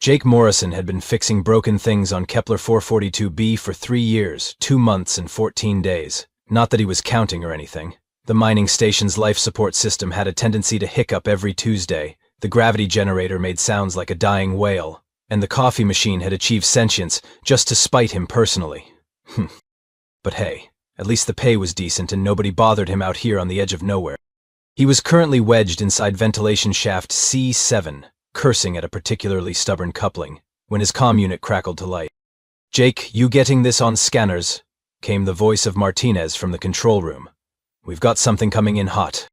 Jake Morrison had been fixing broken things on Kepler 442b for 3 years, 2 months and 14 days. Not that he was counting or anything. The mining station's life support system had a tendency to hiccup every Tuesday, the gravity generator made sounds like a dying whale, and the coffee machine had achieved sentience just to spite him personally. But hey, at least the pay was decent and nobody bothered him out here on the edge of nowhere. He was currently wedged inside ventilation shaft C7, cursing at a particularly stubborn coupling, when his comm unit crackled to light. "Jake, you getting this on scanners?" came the voice of Martinez from the control room. "We've got something coming in hot."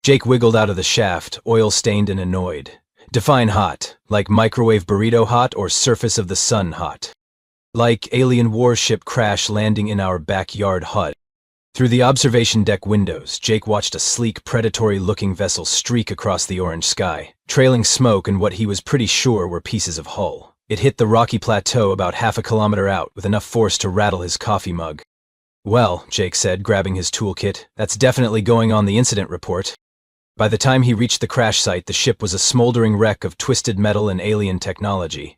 Jake wiggled out of the shaft, oil-stained and annoyed. Define hot, like microwave burrito hot or surface of the sun hot. Like alien warship crash landing in our backyard hut. Through the observation deck windows, Jake watched a sleek, predatory-looking vessel streak across the orange sky, trailing smoke and what he was pretty sure were pieces of hull. It hit the rocky plateau about half a kilometer out with enough force to rattle his coffee mug. "Well," Jake said, grabbing his toolkit, "that's definitely going on the incident report." By the time he reached the crash site, the ship was a smoldering wreck of twisted metal and alien technology.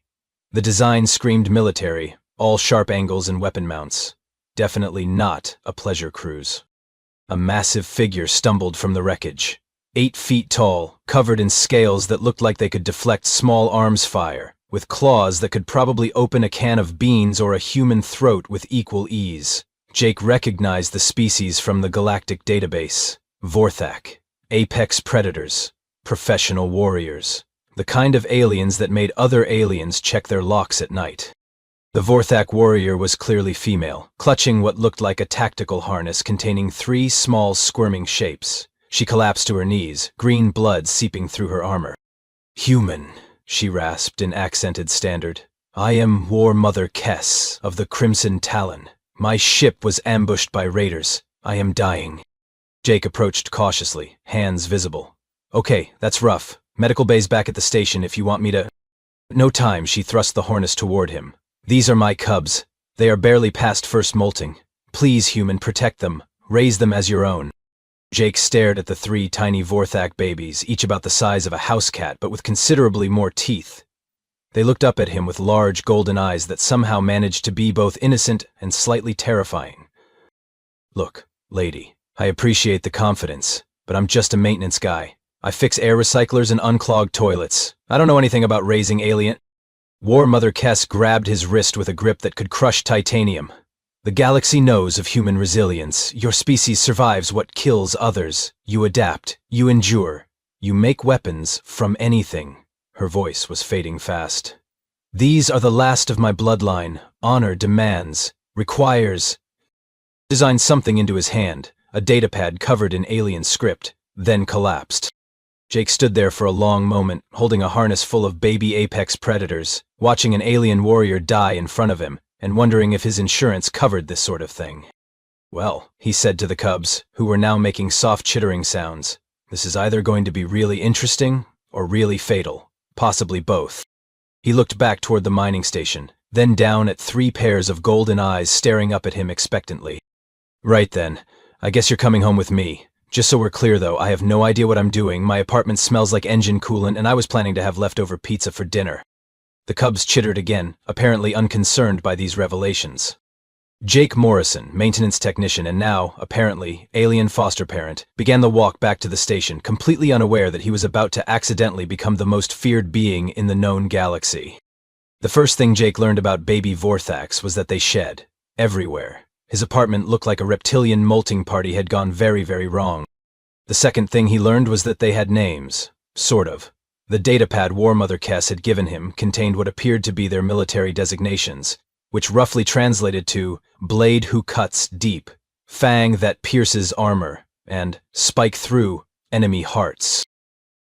The design screamed military, all sharp angles and weapon mounts. Definitely not a pleasure cruise. A massive figure stumbled from the wreckage. 8 feet tall, covered in scales that looked like they could deflect small arms fire, with claws that could probably open a can of beans or a human throat with equal ease. Jake recognized the species from the Galactic database. Vorthak. Apex predators. Professional warriors. The kind of aliens that made other aliens check their locks at night. The Vorthak warrior was clearly female, clutching what looked like a tactical harness containing 3 small squirming shapes. She collapsed to her knees, green blood seeping through her armor. "Human," she rasped in accented standard. "I am War Mother Kess of the Crimson Talon. My ship was ambushed by raiders. I am dying." Jake approached cautiously, hands visible. "Okay, that's rough. Medical bay's back at the station if you want me to—" "No time," she thrust the harness toward him. "These are my cubs. They are barely past first molting. Please, human, protect them. Raise them as your own." Jake stared at the 3 tiny Vorthak babies, each about the size of a house cat, but with considerably more teeth. They looked up at him with large golden eyes that somehow managed to be both innocent and slightly terrifying. "Look, lady, I appreciate the confidence, but I'm just a maintenance guy. I fix air recyclers and unclog toilets. I don't know anything about raising alien—" War Mother Kess grabbed his wrist with a grip that could crush titanium. "The galaxy knows of human resilience. Your species survives what kills others. You adapt. You endure. You make weapons from anything." Her voice was fading fast. "These are the last of my bloodline. Honor demands, requires—" Designed something into his hand, a datapad covered in alien script, then collapsed. Jake stood there for a long moment, holding a harness full of baby apex predators, watching an alien warrior die in front of him, and wondering if his insurance covered this sort of thing. "Well," he said to the cubs, who were now making soft chittering sounds, "this is either going to be really interesting or really fatal, possibly both." He looked back toward the mining station, then down at 3 pairs of golden eyes staring up at him expectantly. "Right then, I guess you're coming home with me. Just so we're clear though, I have no idea what I'm doing, my apartment smells like engine coolant, and I was planning to have leftover pizza for dinner." The cubs chittered again, apparently unconcerned by these revelations. Jake Morrison, maintenance technician and now, apparently, alien foster parent, began the walk back to the station, completely unaware that he was about to accidentally become the most feared being in the known galaxy. The first thing Jake learned about baby Vorthaks was that they shed. Everywhere. His apartment looked like a reptilian molting party had gone very, very wrong. The second thing he learned was that they had names. Sort of. The datapad War Mother Kess had given him contained what appeared to be their military designations, which roughly translated to Blade Who Cuts Deep, Fang That Pierces Armor, and Spike Through Enemy Hearts.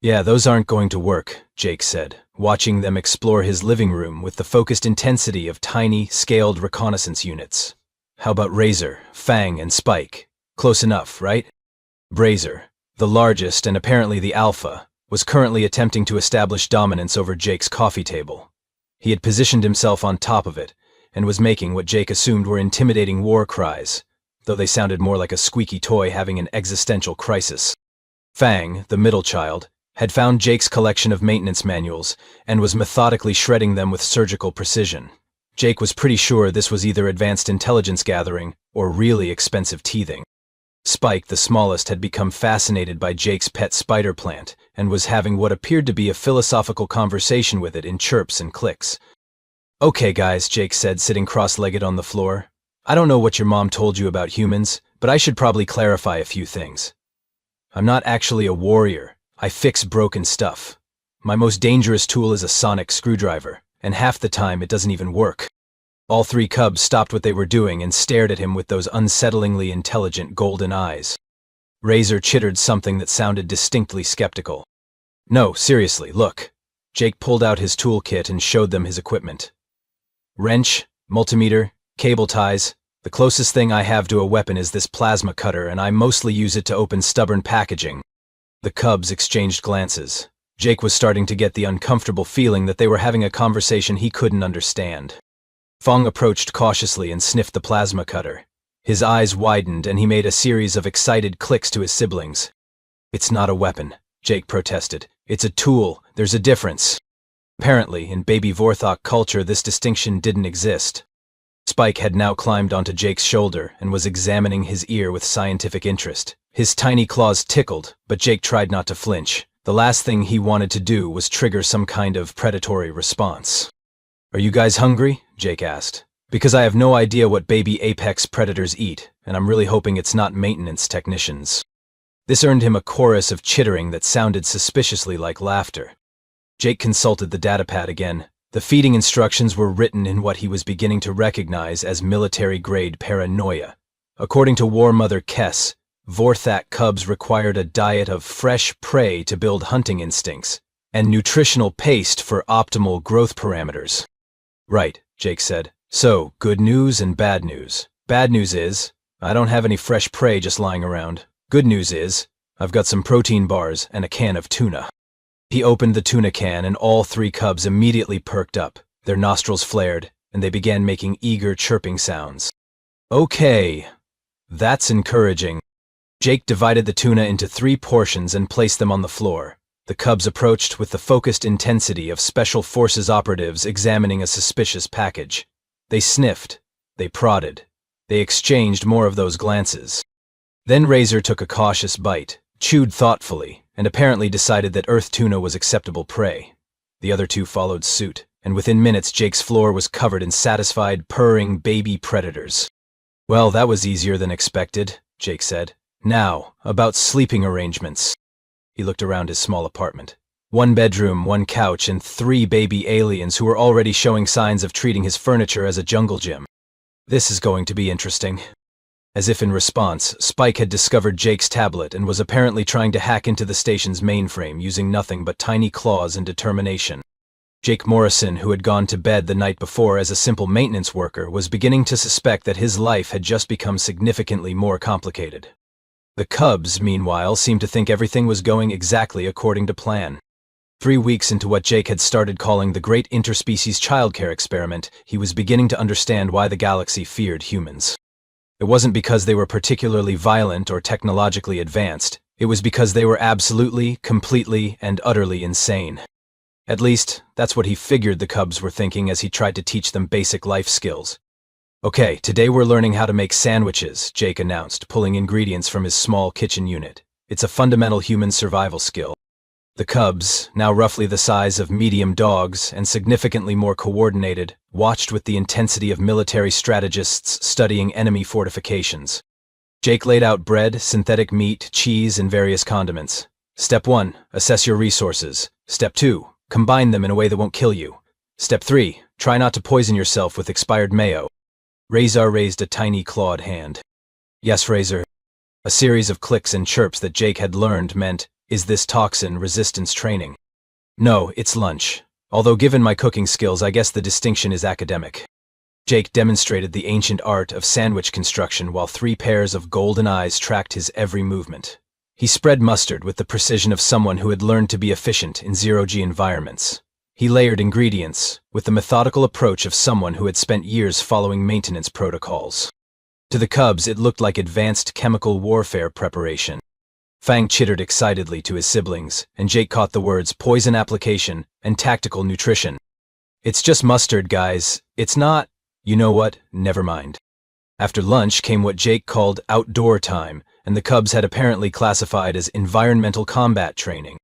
"Yeah, those aren't going to work," Jake said, watching them explore his living room with the focused intensity of tiny, scaled reconnaissance units. "How about Razor, Fang, and Spike? Close enough, right?" Razor, the largest and apparently the alpha, was currently attempting to establish dominance over Jake's coffee table. He had positioned himself on top of it, and was making what Jake assumed were intimidating war cries, though they sounded more like a squeaky toy having an existential crisis. Fang, the middle child, had found Jake's collection of maintenance manuals and was methodically shredding them with surgical precision. Jake was pretty sure this was either advanced intelligence gathering or really expensive teething. Spike, the smallest, had become fascinated by Jake's pet spider plant and was having what appeared to be a philosophical conversation with it in chirps and clicks. "Okay, guys," Jake said, sitting cross-legged on the floor. "I don't know what your mom told you about humans, but I should probably clarify a few things. I'm not actually a warrior. I fix broken stuff. My most dangerous tool is a sonic screwdriver, and half the time it doesn't even work." All three cubs stopped what they were doing and stared at him with those unsettlingly intelligent golden eyes. Razor chittered something that sounded distinctly skeptical. "No, seriously, look." Jake pulled out his toolkit and showed them his equipment. "Wrench, multimeter, cable ties. The closest thing I have to a weapon is this plasma cutter, and I mostly use it to open stubborn packaging." The cubs exchanged glances. Jake was starting to get the uncomfortable feeling that they were having a conversation he couldn't understand. Fong approached cautiously and sniffed the plasma cutter. His eyes widened and he made a series of excited clicks to his siblings. "It's not a weapon," Jake protested. "It's a tool. There's a difference." Apparently, in baby Vorthok culture, this distinction didn't exist. Spike had now climbed onto Jake's shoulder and was examining his ear with scientific interest. His tiny claws tickled, but Jake tried not to flinch. The last thing he wanted to do was trigger some kind of predatory response. "Are you guys hungry?" Jake asked. "Because I have no idea what baby apex predators eat, and I'm really hoping it's not maintenance technicians." This earned him a chorus of chittering that sounded suspiciously like laughter. Jake consulted the datapad again. The feeding instructions were written in what he was beginning to recognize as military-grade paranoia. According to War Mother Kess, Vorthak cubs required a diet of fresh prey to build hunting instincts, and nutritional paste for optimal growth parameters. "Right," Jake said. "So, good news and bad news. Bad news is, I don't have any fresh prey just lying around. Good news is, I've got some protein bars and a can of tuna." He opened the tuna can and all three cubs immediately perked up. Their nostrils flared, and they began making eager chirping sounds. "Okay, that's encouraging." Jake divided the tuna into 3 portions and placed them on the floor. The cubs approached with the focused intensity of Special Forces operatives examining a suspicious package. They sniffed, they prodded, they exchanged more of those glances. Then Razor took a cautious bite, chewed thoughtfully, and apparently decided that earth tuna was acceptable prey. The other 2 followed suit, and within minutes Jake's floor was covered in satisfied, purring baby predators. "Well, that was easier than expected," Jake said. "Now, about sleeping arrangements." He looked around his small apartment. 1 bedroom, 1 couch, and 3 baby aliens who were already showing signs of treating his furniture as a jungle gym. "This is going to be interesting." As if in response, Spike had discovered Jake's tablet and was apparently trying to hack into the station's mainframe using nothing but tiny claws and determination. Jake Morrison, who had gone to bed the night before as a simple maintenance worker, was beginning to suspect that his life had just become significantly more complicated. The cubs, meanwhile, seemed to think everything was going exactly according to plan. 3 weeks into what Jake had started calling the Great Interspecies Childcare Experiment, he was beginning to understand why the galaxy feared humans. It wasn't because they were particularly violent or technologically advanced. It was because they were absolutely, completely, and utterly insane. At least, that's what he figured the cubs were thinking as he tried to teach them basic life skills. "Okay, today we're learning how to make sandwiches," Jake announced, pulling ingredients from his small kitchen unit. "It's a fundamental human survival skill." The cubs, now roughly the size of medium dogs and significantly more coordinated, watched with the intensity of military strategists studying enemy fortifications. Jake laid out bread, synthetic meat, cheese, and various condiments. "Step 1, assess your resources. Step 2, combine them in a way that won't kill you. Step 3, try not to poison yourself with expired mayo." Razor raised a tiny clawed hand. "Yes, Razor." A series of clicks and chirps that Jake had learned meant, "Is this toxin resistance training?" "No, it's lunch. Although given my cooking skills, I guess the distinction is academic." Jake demonstrated the ancient art of sandwich construction while 3 pairs of golden eyes tracked his every movement. He spread mustard with the precision of someone who had learned to be efficient in zero-G environments. He layered ingredients with the methodical approach of someone who had spent years following maintenance protocols. To the cubs, it looked like advanced chemical warfare preparation. Fang chittered excitedly to his siblings, and Jake caught the words poison application and tactical nutrition. It's just mustard, guys. It's not. You know what? Never mind. After lunch came what Jake called outdoor time, and the Cubs had apparently classified as environmental combat training.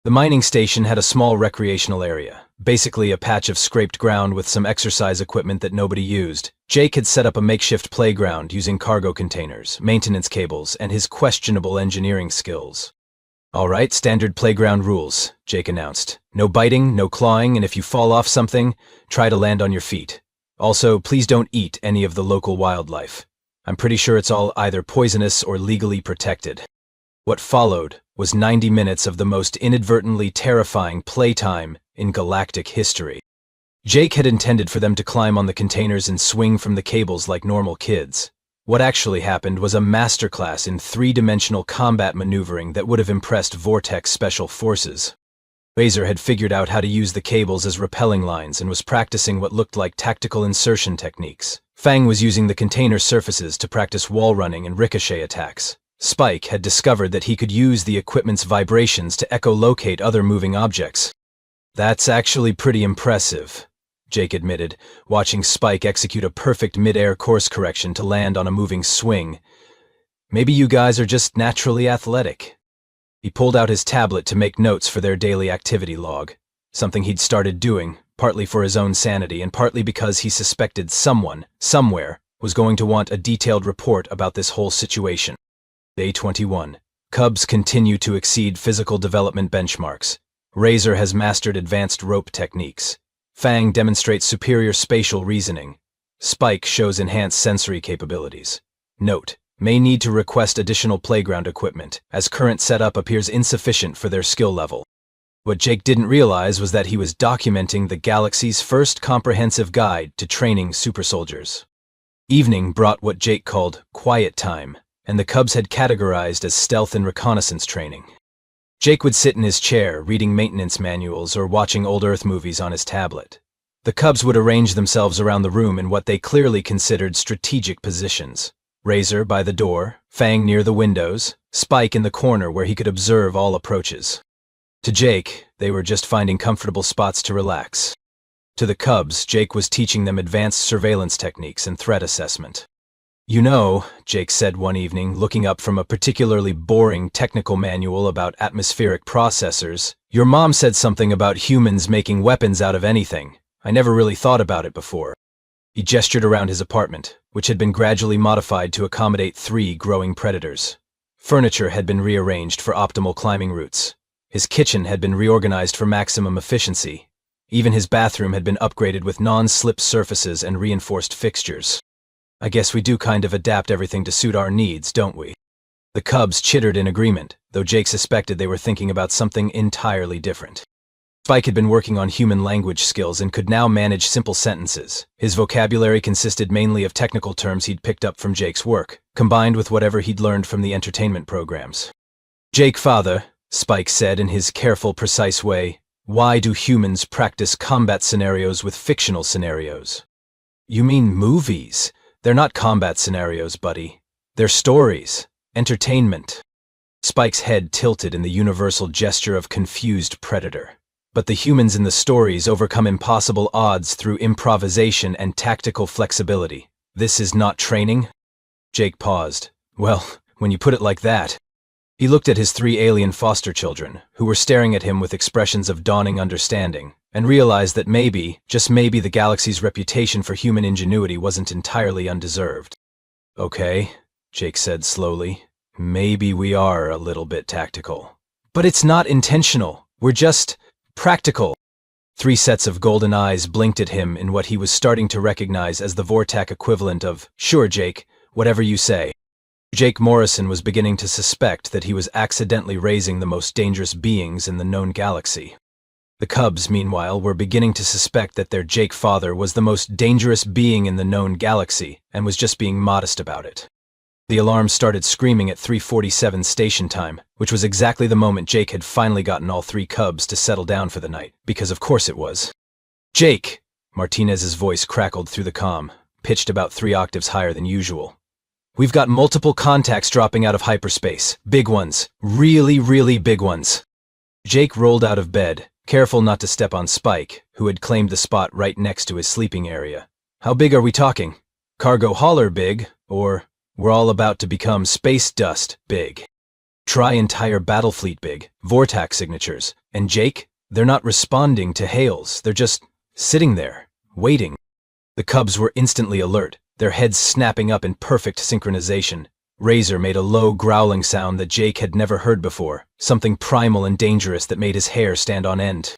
The mining station had a small recreational area, basically a patch of scraped ground with some exercise equipment that nobody used. Jake had set up a makeshift playground using cargo containers, maintenance cables, and his questionable engineering skills. "All right, standard playground rules," Jake announced. "No biting, no clawing, and if you fall off something, try to land on your feet. Also, please don't eat any of the local wildlife. I'm pretty sure it's all either poisonous or legally protected." What followed was 90 minutes of the most inadvertently terrifying playtime in galactic history. Jake had intended for them to climb on the containers and swing from the cables like normal kids. What actually happened was a masterclass in three-dimensional combat maneuvering that would have impressed Vortex Special Forces. Razor had figured out how to use the cables as rappelling lines and was practicing what looked like tactical insertion techniques. Fang was using the container surfaces to practice wall running and ricochet attacks. Spike had discovered that he could use the equipment's vibrations to echolocate other moving objects. "That's actually pretty impressive," Jake admitted, watching Spike execute a perfect mid-air course correction to land on a moving swing. "Maybe you guys are just naturally athletic." He pulled out his tablet to make notes for their daily activity log, something he'd started doing, partly for his own sanity and partly because he suspected someone, somewhere, was going to want a detailed report about this whole situation. Day 21. Cubs continue to exceed physical development benchmarks. Razor has mastered advanced rope techniques. Fang demonstrates superior spatial reasoning. Spike shows enhanced sensory capabilities. Note: may need to request additional playground equipment, as current setup appears insufficient for their skill level. What Jake didn't realize was that he was documenting the galaxy's first comprehensive guide to training super soldiers. Evening brought what Jake called quiet time, and the Cubs had categorized as stealth and reconnaissance training. Jake would sit in his chair, reading maintenance manuals or watching old Earth movies on his tablet. The Cubs would arrange themselves around the room in what they clearly considered strategic positions. Razor by the door, Fang near the windows, Spike in the corner where he could observe all approaches. To Jake, they were just finding comfortable spots to relax. To the Cubs, Jake was teaching them advanced surveillance techniques and threat assessment. "You know," Jake said one evening, looking up from a particularly boring technical manual about atmospheric processors, "your mom said something about humans making weapons out of anything. I never really thought about it before." He gestured around his apartment, which had been gradually modified to accommodate 3 growing predators. Furniture had been rearranged for optimal climbing routes. His kitchen had been reorganized for maximum efficiency. Even his bathroom had been upgraded with non-slip surfaces and reinforced fixtures. "I guess we do kind of adapt everything to suit our needs, don't we?" The Cubs chittered in agreement, though Jake suspected they were thinking about something entirely different. Spike had been working on human language skills and could now manage simple sentences. His vocabulary consisted mainly of technical terms he'd picked up from Jake's work, combined with whatever he'd learned from the entertainment programs. "Jake, father," Spike said in his careful, precise way, "why do humans practice combat scenarios with fictional scenarios?" "You mean movies? They're not combat scenarios, buddy. They're stories. Entertainment." Spike's head tilted in the universal gesture of confused predator. "But the humans in the stories overcome impossible odds through improvisation and tactical flexibility. This is not training?" Jake paused. "Well, when you put it like that." He looked at his 3 alien foster children, who were staring at him with expressions of dawning understanding, and realized that maybe, just maybe, the galaxy's reputation for human ingenuity wasn't entirely undeserved. "Okay," Jake said slowly, "maybe we are a little bit tactical. But it's not intentional. We're just practical." 3 sets of golden eyes blinked at him in what he was starting to recognize as the Vortac equivalent of, "Sure, Jake, whatever you say." Jake Morrison was beginning to suspect that he was accidentally raising the most dangerous beings in the known galaxy. The Cubs, meanwhile, were beginning to suspect that their Jake father was the most dangerous being in the known galaxy and was just being modest about it. The alarm started screaming at 3:47 station time, which was exactly the moment Jake had finally gotten all 3 Cubs to settle down for the night, because of course it was. "Jake!" Martinez's voice crackled through the comm, pitched about 3 octaves higher than usual. We've got multiple contacts dropping out of hyperspace. Big ones. Really, really big ones. Jake rolled out of bed, careful not to step on Spike, who had claimed the spot right next to his sleeping area. How big are we talking? Cargo hauler big, or we're all about to become space dust big? Try entire battle fleet big, vortex signatures. And Jake? They're not responding to hails, they're just sitting there, waiting. The cubs were instantly alert, their heads snapping up in perfect synchronization. Razor made a low growling sound that Jake had never heard before, something primal and dangerous that made his hair stand on end.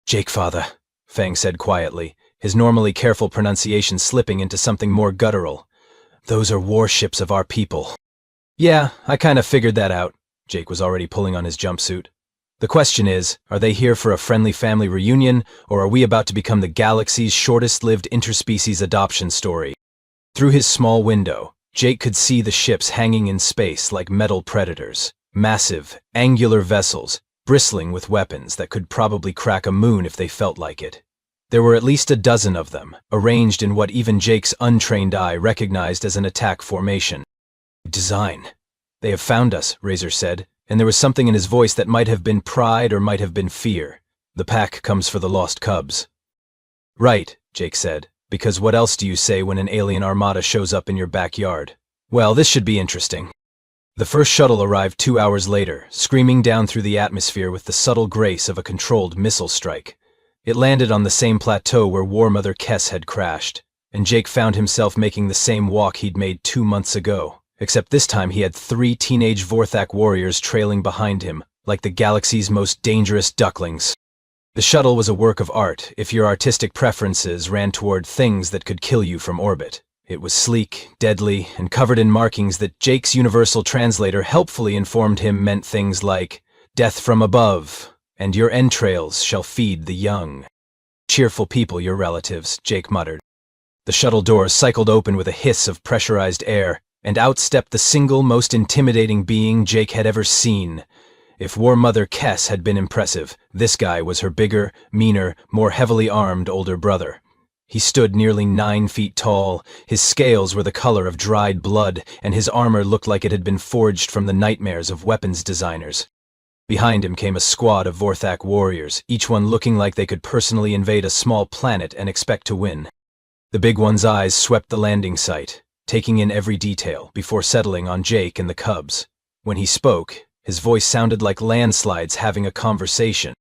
"Jake, father," Fang said quietly, his normally careful pronunciation slipping into something more guttural. "Those are warships of our people." "Yeah, I kind of figured that out." Jake was already pulling on his jumpsuit. "The question is, are they here for a friendly family reunion, or are we about to become the galaxy's shortest-lived interspecies adoption story?" Through his small window, Jake could see the ships hanging in space like metal predators, massive, angular vessels, bristling with weapons that could probably crack a moon if they felt like it. There were at least a dozen of them, arranged in what even Jake's untrained eye recognized as an attack formation. "Design. They have found us," Razor said, and there was something in his voice that might have been pride or might have been fear. "The pack comes for the lost cubs." "Right," Jake said, "because what else do you say when an alien armada shows up in your backyard? Well, this should be interesting." The first shuttle arrived 2 hours later, screaming down through the atmosphere with the subtle grace of a controlled missile strike. It landed on the same plateau where War Mother Kess had crashed, and Jake found himself making the same walk he'd made 2 months ago. Except this time he had 3 teenage Vorthak warriors trailing behind him, like the galaxy's most dangerous ducklings. The shuttle was a work of art if your artistic preferences ran toward things that could kill you from orbit. It was sleek, deadly, and covered in markings that Jake's universal translator helpfully informed him meant things like, "Death from above," and "Your entrails shall feed the young." "Cheerful people, your relatives," Jake muttered. The shuttle doors cycled open with a hiss of pressurized air, and out stepped the single most intimidating being Jake had ever seen. If War Mother Kess had been impressive, this guy was her bigger, meaner, more heavily armed older brother. He stood nearly 9 feet tall, his scales were the color of dried blood, and his armor looked like it had been forged from the nightmares of weapons designers. Behind him came a squad of Vorthak warriors, each one looking like they could personally invade a small planet and expect to win. The big one's eyes swept the landing site, taking in every detail before settling on Jake and the cubs. When he spoke, his voice sounded like landslides having a conversation.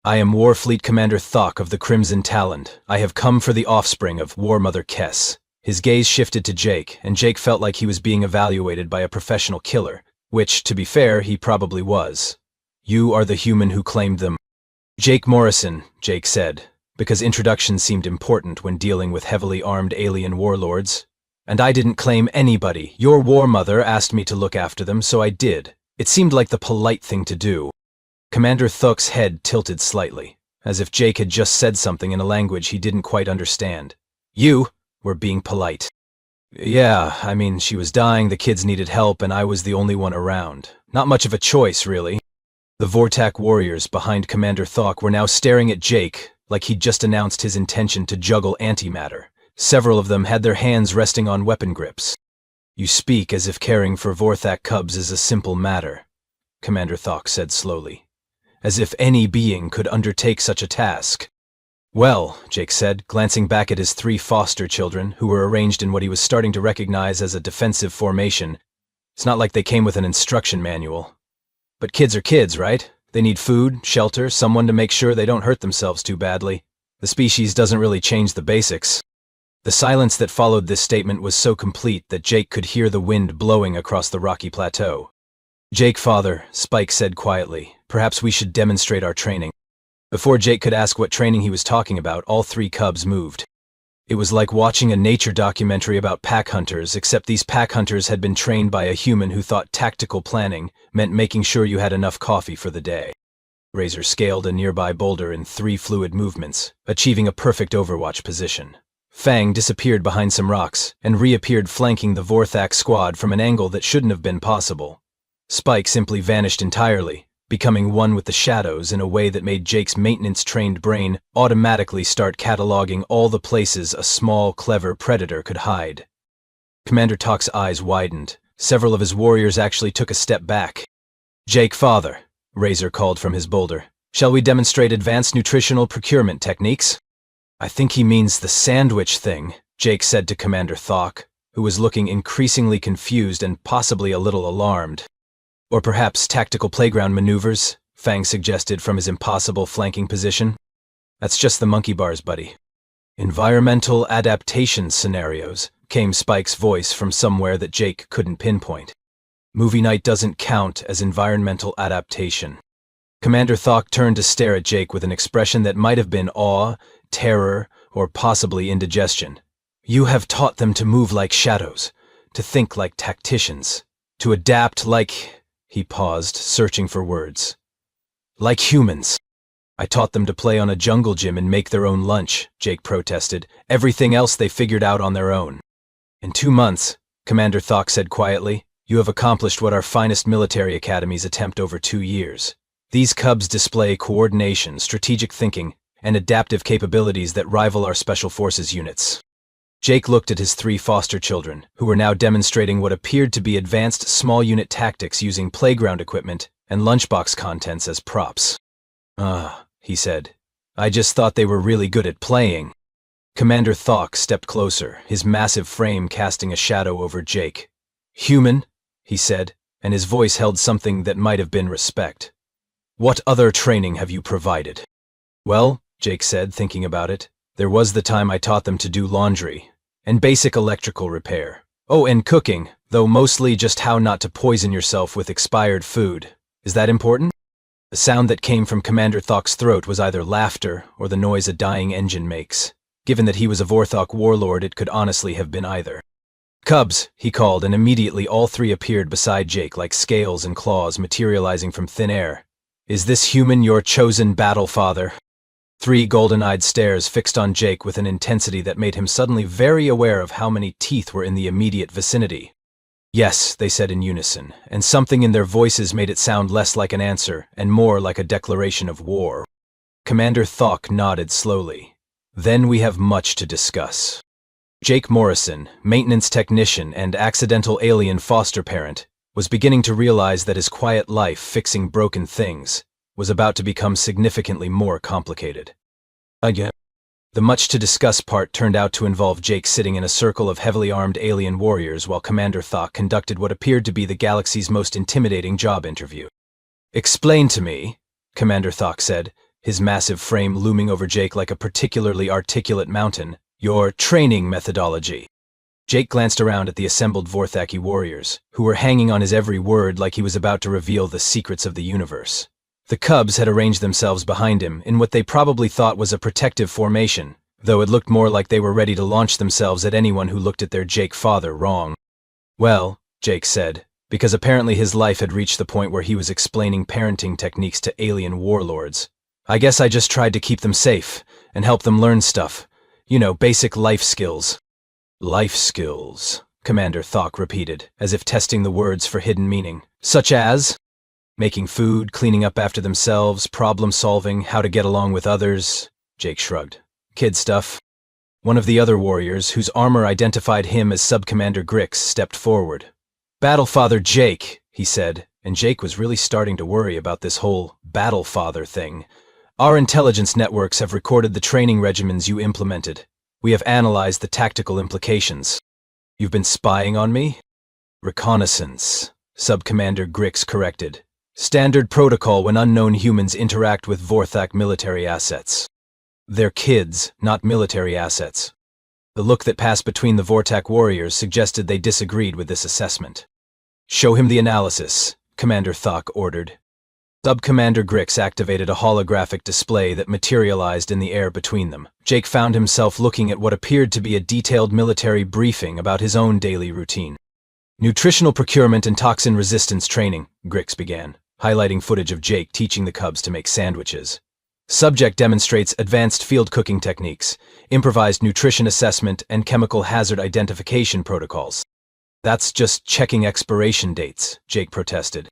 "I am Warfleet Commander Thok of the Crimson Talon. I have come for the offspring of War Mother Kess." His gaze shifted to Jake, and Jake felt like he was being evaluated by a professional killer, which, to be fair, he probably was. "You are the human who claimed them." "Jake Morrison," Jake said, because introductions seemed important when dealing with heavily armed alien warlords. "And I didn't claim anybody. Your War Mother asked me to look after them, so I did. It seemed like the polite thing to do." Commander Thok's head tilted slightly, as if Jake had just said something in a language he didn't quite understand. "You were being polite." "Yeah, I mean, she was dying, the kids needed help, and I was the only one around. Not much of a choice, really." The Vortak warriors behind Commander Thok were now staring at Jake like he'd just announced his intention to juggle antimatter. Several of them had their hands resting on weapon grips. "You speak as if caring for Vorthak cubs is a simple matter," Commander Thok said slowly. "As if any being could undertake such a task." "Well," Jake said, glancing back at his 3 foster children, who were arranged in what he was starting to recognize as a defensive formation. "It's not like they came with an instruction manual. But kids are kids, right? They need food, shelter, someone to make sure they don't hurt themselves too badly. The species doesn't really change the basics." The silence that followed this statement was so complete that Jake could hear the wind blowing across the rocky plateau. "Jake, father," Spike said quietly, "perhaps we should demonstrate our training." Before Jake could ask what training he was talking about, all 3 cubs moved. It was like watching a nature documentary about pack hunters, except these pack hunters had been trained by a human who thought tactical planning meant making sure you had enough coffee for the day. Razor scaled a nearby boulder in 3 fluid movements, achieving a perfect overwatch position. Fang disappeared behind some rocks and reappeared flanking the Vorthak squad from an angle that shouldn't have been possible. Spike simply vanished entirely, becoming one with the shadows in a way that made Jake's maintenance-trained brain automatically start cataloging all the places a small, clever predator could hide. Commander Talk's eyes widened. Several of his warriors actually took a step back. "Jake, father," Razor called from his boulder. "Shall we demonstrate advanced nutritional procurement techniques?" "I think he means the sandwich thing," Jake said to Commander Thok, who was looking increasingly confused and possibly a little alarmed. "Or perhaps tactical playground maneuvers," Fang suggested from his impossible flanking position. "That's just the monkey bars, buddy." "Environmental adaptation scenarios," came Spike's voice from somewhere that Jake couldn't pinpoint. "Movie night doesn't count as environmental adaptation." Commander Thok turned to stare at Jake with an expression that might have been awe, terror, or possibly indigestion. "You have taught them to move like shadows, to think like tacticians, to adapt like—" He paused, searching for words. "Like humans." "I taught them to play on a jungle gym and make their own lunch," Jake protested. "Everything else they figured out on their own." "In 2 months," Commander Thok said quietly, "you have accomplished what our finest military academies attempt over 2 years. These cubs display coordination, strategic thinking, and adaptive capabilities that rival our special forces units." Jake looked at his 3 foster children, who were now demonstrating what appeared to be advanced small unit tactics using playground equipment and lunchbox contents as props. He said. "I just thought they were really good at playing." Commander Thok stepped closer, his massive frame casting a shadow over Jake. "Human," he said, and his voice held something that might have been respect. "What other training have you provided?" "Well," Jake said, thinking about it, "there was the time I taught them to do laundry, and basic electrical repair. Oh, and cooking, though mostly just how not to poison yourself with expired food. Is that important?" The sound that came from Commander Thok's throat was either laughter or the noise a dying engine makes. Given that he was a Vorthok warlord, it could honestly have been either. "Cubs," he called, and immediately all 3 appeared beside Jake like scales and claws materializing from thin air. "Is this human your chosen battle father?" 3 golden-eyed stares fixed on Jake with an intensity that made him suddenly very aware of how many teeth were in the immediate vicinity. "Yes," they said in unison, and something in their voices made it sound less like an answer and more like a declaration of war. Commander Thok nodded slowly. "Then we have much to discuss." Jake Morrison, maintenance technician and accidental alien foster parent, was beginning to realize that his quiet life fixing broken things was about to become significantly more complicated. Again, the much to discuss part turned out to involve Jake sitting in a circle of heavily armed alien warriors while Commander Thok conducted what appeared to be the galaxy's most intimidating job interview. "Explain to me," Commander Thok said, his massive frame looming over Jake like a particularly articulate mountain, "your training methodology." Jake glanced around at the assembled Vorthaki warriors, who were hanging on his every word like he was about to reveal the secrets of the universe. The cubs had arranged themselves behind him in what they probably thought was a protective formation, though it looked more like they were ready to launch themselves at anyone who looked at their Jake father wrong. "Well," Jake said, because apparently his life had reached the point where he was explaining parenting techniques to alien warlords, "I guess I just tried to keep them safe and help them learn stuff. You know, basic life skills." "Life skills," Commander Thok repeated, as if testing the words for hidden meaning. "Such as?" "Making food, cleaning up after themselves, problem-solving, how to get along with others," Jake shrugged. "Kid stuff." One of the other warriors, whose armor identified him as Sub-Commander Grix, stepped forward. "Battlefather Jake," he said, and Jake was really starting to worry about this whole Battlefather thing. "Our intelligence networks have recorded the training regimens you implemented. We have analyzed the tactical implications." "You've been spying on me?" "Reconnaissance," Sub-Commander Grix corrected. "Standard protocol when unknown humans interact with Vorthak military assets." "They're kids, not military assets." The look that passed between the Vortak warriors suggested they disagreed with this assessment. "Show him the analysis," Commander Thok ordered. Sub-Commander Grix activated a holographic display that materialized in the air between them. Jake found himself looking at what appeared to be a detailed military briefing about his own daily routine. "Nutritional procurement and toxin resistance training," Grix began, highlighting footage of Jake teaching the cubs to make sandwiches. "Subject demonstrates advanced field cooking techniques, improvised nutrition assessment, and chemical hazard identification protocols." "That's just checking expiration dates," Jake protested.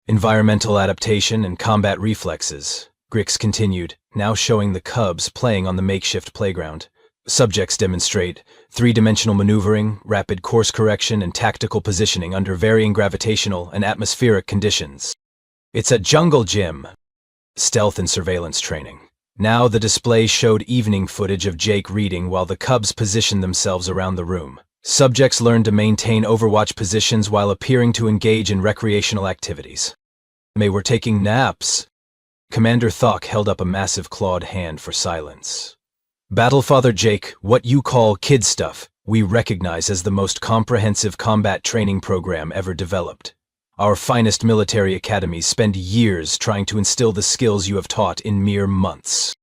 "Environmental adaptation and combat reflexes," Grix continued, now showing the cubs playing on the makeshift playground. Subjects demonstrate three-dimensional maneuvering, rapid course correction, and tactical positioning under varying gravitational and atmospheric conditions. It's a jungle gym. Stealth and surveillance training. Now the display showed evening footage of Jake reading while the cubs positioned themselves around the room. Subjects learned to maintain overwatch positions while appearing to engage in recreational activities. They were taking naps. Commander Thok held up a massive clawed hand for silence. Battlefather Jake, what you call kid stuff, we recognize as the most comprehensive combat training program ever developed. Our finest military academies spend years trying to instill the skills you have taught in mere months.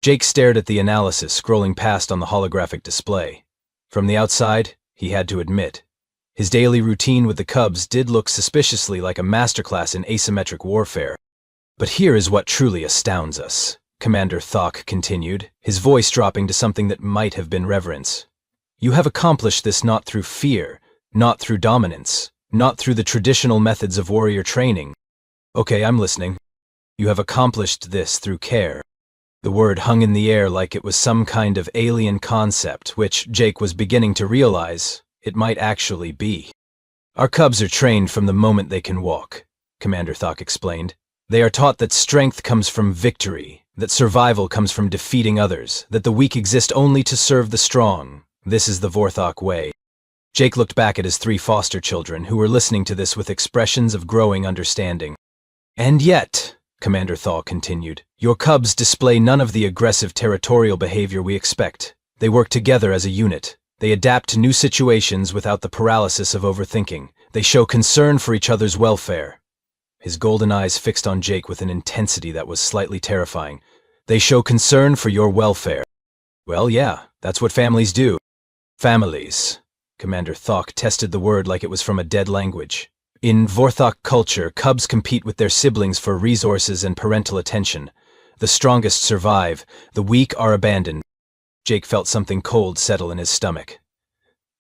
Jake stared at the analysis scrolling past on the holographic display. From the outside, he had to admit, his daily routine with the cubs did look suspiciously like a masterclass in asymmetric warfare. But here is what truly astounds us, Commander Thok continued, his voice dropping to something that might have been reverence. You have accomplished this not through fear, not through dominance, not through the traditional methods of warrior training. Okay, I'm listening. You have accomplished this through care. The word hung in the air like it was some kind of alien concept, which Jake was beginning to realize it might actually be. Our cubs are trained from the moment they can walk, Commander Thok explained. They are taught that strength comes from victory, that survival comes from defeating others, that the weak exist only to serve the strong. This is the Vorthok way. Jake looked back at his three foster children, who were listening to this with expressions of growing understanding. And yet, Commander Thok continued, your cubs display none of the aggressive territorial behavior we expect. They work together as a unit. They adapt to new situations without the paralysis of overthinking. They show concern for each other's welfare. His golden eyes fixed on Jake with an intensity that was slightly terrifying. They show concern for your welfare. Well, yeah, that's what families do. Families. Commander Thok tested the word like it was from a dead language. In Vorthok culture, cubs compete with their siblings for resources and parental attention. The strongest survive, the weak are abandoned. Jake felt something cold settle in his stomach.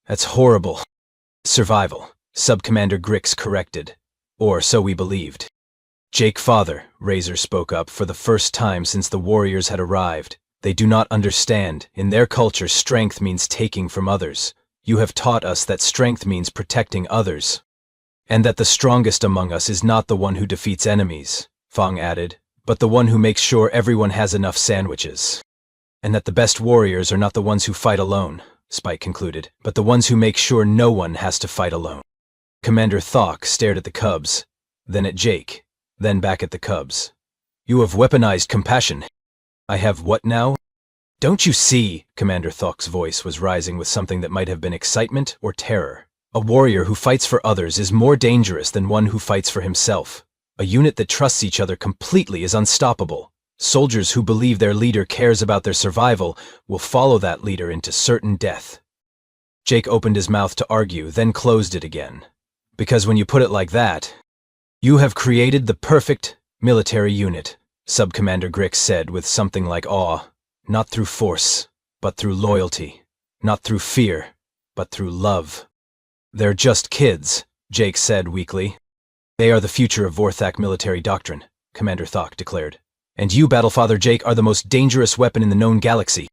That's horrible. Survival, Sub-Commander Grix corrected. Or so we believed. Jake, father, Razor spoke up for the first time since the warriors had arrived. They do not understand. In their culture, strength means taking from others. You have taught us that strength means protecting others. And that the strongest among us is not the one who defeats enemies, Fong added, but the one who makes sure everyone has enough sandwiches. And that the best warriors are not the ones who fight alone, Spike concluded, but the ones who make sure no one has to fight alone. Commander Thok stared at the cubs, then at Jake, then back at the cubs. You have weaponized compassion. I have what now? Don't you see? Commander Thok's voice was rising with something that might have been excitement or terror. A warrior who fights for others is more dangerous than one who fights for himself. A unit that trusts each other completely is unstoppable. Soldiers who believe their leader cares about their survival will follow that leader into certain death. Jake opened his mouth to argue, then closed it again. Because when you put it like that, you have created the perfect military unit, Sub-Commander Grix said with something like awe. Not through force, but through loyalty. Not through fear, but through love. They're just kids, Jake said weakly. They are the future of Vorthak military doctrine, Commander Thok declared. And you, Battlefather Jake, are the most dangerous weapon in the known galaxy.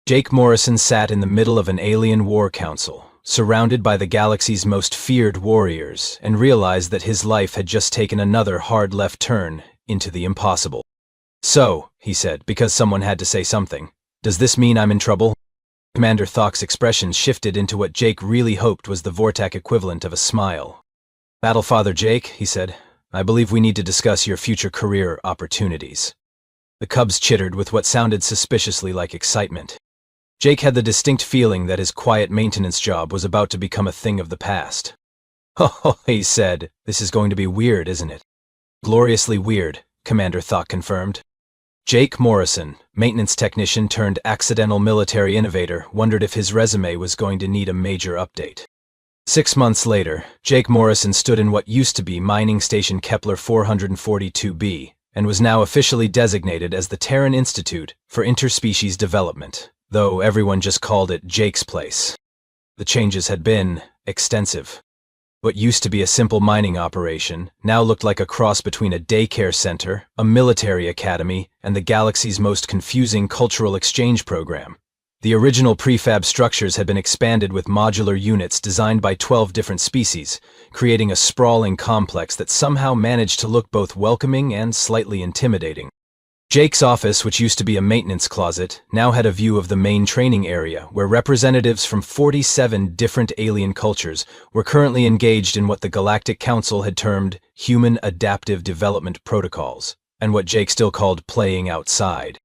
Jake Morrison sat in the middle of an alien war council, surrounded by the galaxy's most feared warriors, and realized that his life had just taken another hard left turn into the impossible. So, he said, because someone had to say something, does this mean I'm in trouble? Commander Thok's expression shifted into what Jake really hoped was the Vortak equivalent of a smile. Battlefather Jake, he said, I believe we need to discuss your future career opportunities. The cubs chittered with what sounded suspiciously like excitement. Jake had the distinct feeling that his quiet maintenance job was about to become a thing of the past. Oh, he said, this is going to be weird, isn't it? Gloriously weird, Commander Thok confirmed. Jake Morrison, maintenance technician turned accidental military innovator, wondered if his resume was going to need a major update. 6 months later, Jake Morrison stood in what used to be Mining Station Kepler 442b, and was now officially designated as the Terran Institute for Interspecies Development, though everyone just called it Jake's place. The changes had been extensive. What used to be a simple mining operation now looked like a cross between a daycare center, a military academy, and the galaxy's most confusing cultural exchange program. The original prefab structures had been expanded with modular units designed by 12 different species, creating a sprawling complex that somehow managed to look both welcoming and slightly intimidating. Jake's office, which used to be a maintenance closet, now had a view of the main training area, where representatives from 47 different alien cultures were currently engaged in what the Galactic Council had termed human adaptive development protocols, and what Jake still called playing outside.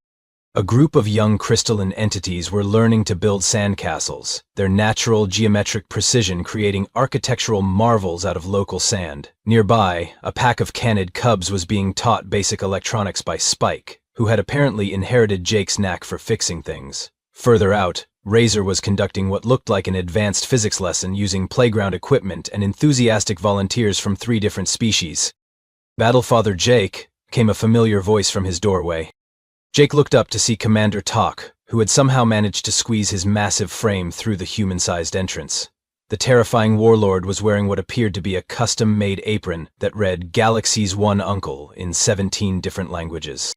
A group of young crystalline entities were learning to build sandcastles, their natural geometric precision creating architectural marvels out of local sand. Nearby, a pack of canid cubs was being taught basic electronics by Spike, who had apparently inherited Jake's knack for fixing things. Further out, Razor was conducting what looked like an advanced physics lesson using playground equipment and enthusiastic volunteers from 3 different species. "Battlefather Jake," came a familiar voice from his doorway. Jake looked up to see Commander Talk, who had somehow managed to squeeze his massive frame through the human-sized entrance. The terrifying warlord was wearing what appeared to be a custom-made apron that read "Galaxy's One Uncle" in 17 different languages.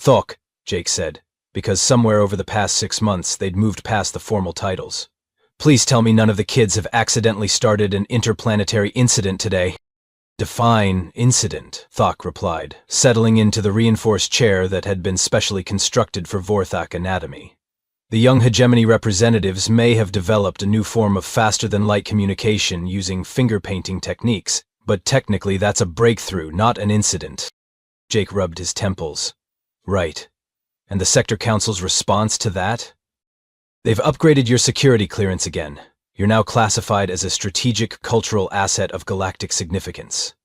"Thok," Jake said, because somewhere over the past 6 months they'd moved past the formal titles. "Please tell me none of the kids have accidentally started an interplanetary incident today." "Define incident," Thok replied, settling into the reinforced chair that had been specially constructed for Vorthak anatomy. "The young hegemony representatives may have developed a new form of faster-than-light communication using finger-painting techniques, but technically that's a breakthrough, not an incident." Jake rubbed his temples. "Right. And the Sector Council's response to that?" "They've upgraded your security clearance again. You're now classified as a strategic cultural asset of galactic significance."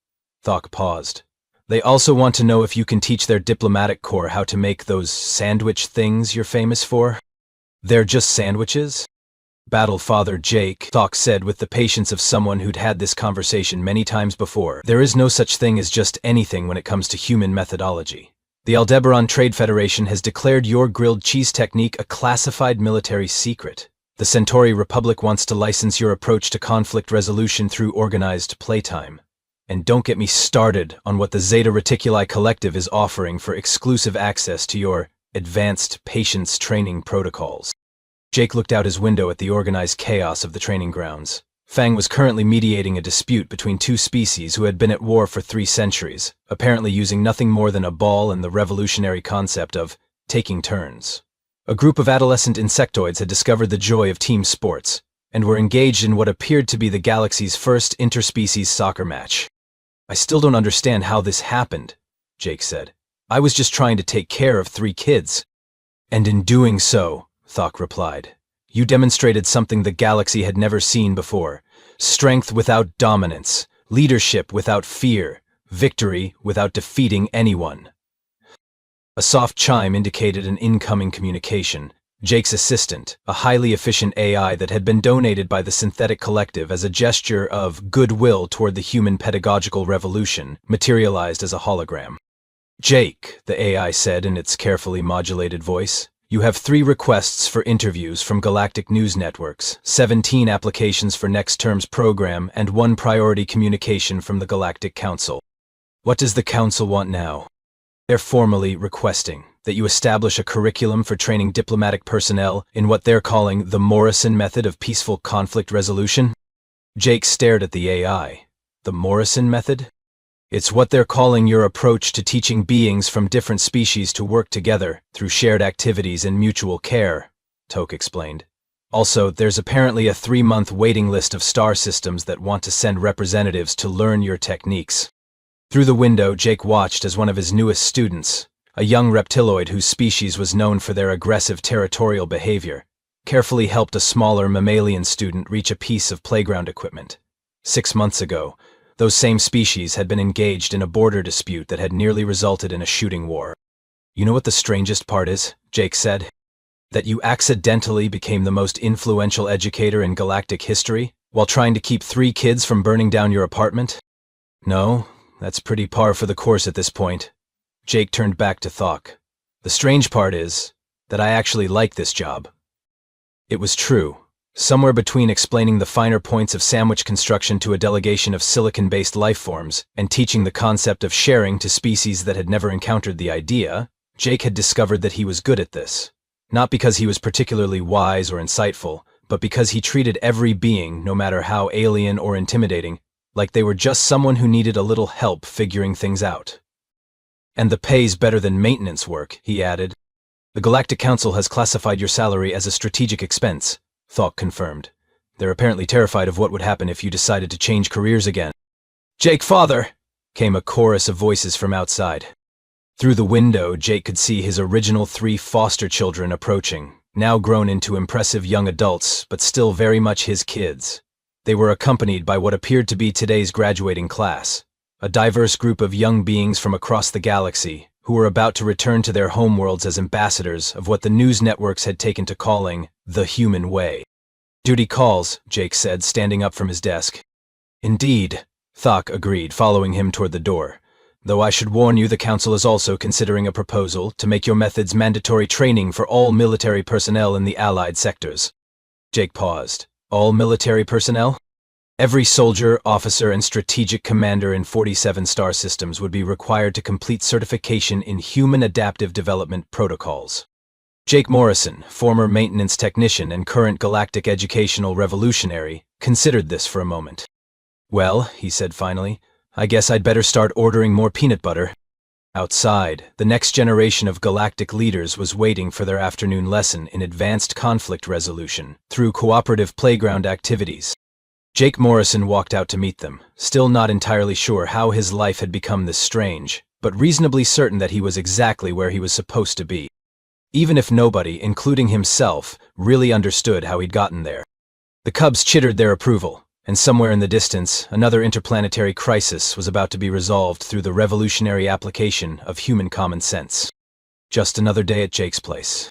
Thok paused. "They also want to know if you can teach their diplomatic corps how to make those sandwich things you're famous for." "They're just sandwiches?" "Battlefather Jake," Thok said with the patience of someone who'd had this conversation many times before, "there is no such thing as just anything when it comes to human methodology. The Aldebaran Trade Federation has declared your grilled cheese technique a classified military secret. The Centauri Republic wants to license your approach to conflict resolution through organized playtime. And don't get me started on what the Zeta Reticuli Collective is offering for exclusive access to your advanced patience training protocols." Jake looked out his window at the organized chaos of the training grounds. Fang was currently mediating a dispute between 2 species who had been at war for 3 centuries, apparently using nothing more than a ball and the revolutionary concept of taking turns. A group of adolescent insectoids had discovered the joy of team sports, and were engaged in what appeared to be the galaxy's first interspecies soccer match. "I still don't understand how this happened," Jake said. "I was just trying to take care of 3 kids. "And in doing so," Thok replied, "you demonstrated something the galaxy had never seen before. Strength without dominance, leadership without fear, victory without defeating anyone." A soft chime indicated an incoming communication. Jake's assistant, a highly efficient AI that had been donated by the Synthetic Collective as a gesture of goodwill toward the human pedagogical revolution, materialized as a hologram. "Jake," the AI said in its carefully modulated voice, "you have 3 requests for interviews from Galactic News Networks, 17 applications for next term's program, and 1 priority communication from the Galactic Council. What does the Council want now?" "They're formally requesting that you establish a curriculum for training diplomatic personnel in what they're calling the Morrison method of peaceful conflict resolution." Jake stared at the AI. "The Morrison method?" "It's what they're calling your approach to teaching beings from different species to work together through shared activities and mutual care," Toke explained. "Also, there's apparently a 3-month waiting list of star systems that want to send representatives to learn your techniques." Through the window, Jake watched as one of his newest students, a young reptiloid whose species was known for their aggressive territorial behavior, carefully helped a smaller mammalian student reach a piece of playground equipment. 6 months ago, those same species had been engaged in a border dispute that had nearly resulted in a shooting war. "You know what the strangest part is?" Jake said. "That you accidentally became the most influential educator in galactic history while trying to keep 3 kids from burning down your apartment?" "No, that's pretty par for the course at this point." Jake turned back to Thok. "The strange part is that I actually like this job." It was true. Somewhere between explaining the finer points of sandwich construction to a delegation of silicon-based life forms and teaching the concept of sharing to species that had never encountered the idea, Jake had discovered that he was good at this. Not because he was particularly wise or insightful, but because he treated every being, no matter how alien or intimidating, like they were just someone who needed a little help figuring things out. "And the pay's better than maintenance work," he added. "The Galactic Council has classified your salary as a strategic expense," Thawk confirmed. "They're apparently terrified of what would happen if you decided to change careers again." "Jake, father!" came a chorus of voices from outside. Through the window, Jake could see his original 3 foster children approaching, now grown into impressive young adults, but still very much his kids. They were accompanied by what appeared to be today's graduating class, a diverse group of young beings from across the galaxy who were about to return to their homeworlds as ambassadors of what the news networks had taken to calling the human way. "Duty calls," Jake said, standing up from his desk. "Indeed," Thawk agreed, following him toward the door. "Though I should warn you, the Council is also considering a proposal to make your methods mandatory training for all military personnel in the Allied sectors." Jake paused. "All military personnel?" "Every soldier, officer, and strategic commander in 47 star systems would be required to complete certification in human adaptive development protocols." Jake Morrison, former maintenance technician and current galactic educational revolutionary, considered this for a moment. "Well," he said finally, "I guess I'd better start ordering more peanut butter." Outside, the next generation of galactic leaders was waiting for their afternoon lesson in advanced conflict resolution through cooperative playground activities. Jake Morrison walked out to meet them, still not entirely sure how his life had become this strange, but reasonably certain that he was exactly where he was supposed to be. Even if nobody, including himself, really understood how he'd gotten there. The Cubs chittered their approval, and somewhere in the distance, another interplanetary crisis was about to be resolved through the revolutionary application of human common sense. Just another day at Jake's place.